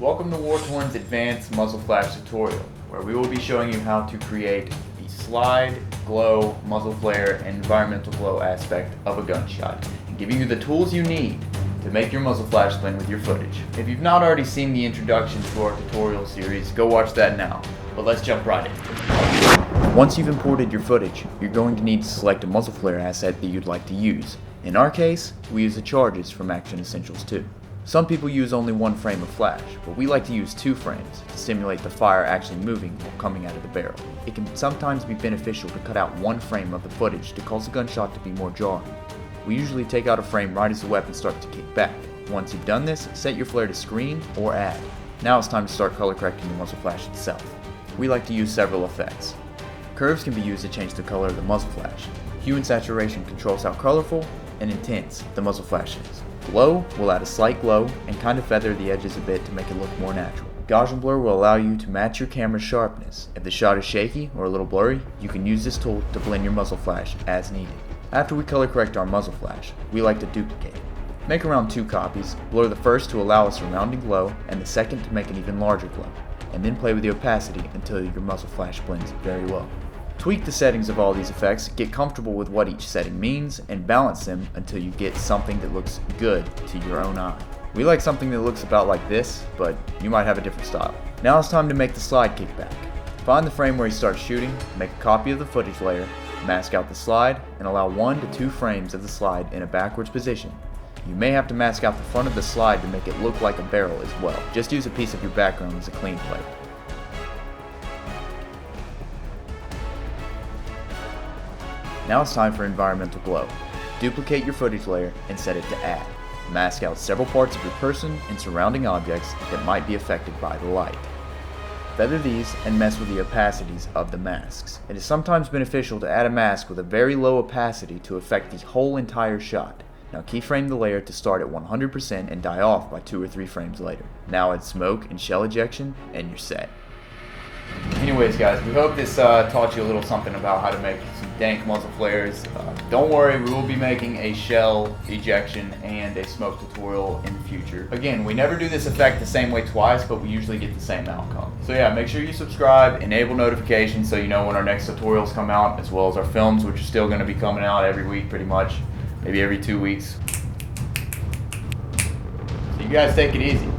Welcome to WarTorn's Advanced Muzzle Flash tutorial, where we will be showing you how to create the slide, glow, muzzle flare, and environmental glow aspect of a gunshot, and giving you the tools you need to make your muzzle flash blend with your footage. If you've not already seen the introduction to our tutorial series, go watch that now, but let's jump right in. Once you've imported your footage, you're going to need to select a muzzle flare asset that you'd like to use. In our case, we use the charges from Action Essentials 2. Some people use only one frame of flash, but we like to use 2 frames to simulate the fire actually moving while coming out of the barrel. It can sometimes be beneficial to cut out one frame of the footage to cause the gunshot to be more jarring. We usually take out a frame right as the weapon starts to kick back. Once you've done this, set your flare to screen or add. Now it's time to start color correcting the muzzle flash itself. We like to use several effects. Curves can be used to change the color of the muzzle flash. Hue and saturation controls how colorful and intense the muzzle flash is. Glow will add a slight glow and kind of feather the edges a bit to make it look more natural. Gaussian blur will allow you to match your camera's sharpness. If the shot is shaky or a little blurry, you can use this tool to blend your muzzle flash as needed. After we color correct our muzzle flash, we like to duplicate it. Make around 2 copies, blur the first to allow a surrounding glow and the second to make an even larger glow, and then play with the opacity until your muzzle flash blends very well. Tweak the settings of all these effects, get comfortable with what each setting means, and balance them until you get something that looks good to your own eye. We like something that looks about like this, but you might have a different style. Now it's time to make the slide kickback. Find the frame where he starts shooting, make a copy of the footage layer, mask out the slide, and allow 1 to 2 frames of the slide in a backwards position. You may have to mask out the front of the slide to make it look like a barrel as well. Just use a piece of your background as a clean plate. Now it's time for environmental glow. Duplicate your footage layer and set it to add. Mask out several parts of your person and surrounding objects that might be affected by the light. Feather these and mess with the opacities of the masks. It is sometimes beneficial to add a mask with a very low opacity to affect the whole entire shot. Now keyframe the layer to start at 100% and die off by 2 or 3 frames later. Now add smoke and shell ejection and you're set. Anyways guys, we hope this taught you a little something about how to make some dank muzzle flares. Don't worry, we will be making a shell ejection and a smoke tutorial in the future. Again, we never do this effect the same way twice, but we usually get the same outcome. So yeah, make sure you subscribe, enable notifications so you know when our next tutorials come out, as well as our films, which are still going to be coming out every week pretty much, maybe every 2 weeks. So you guys take it easy.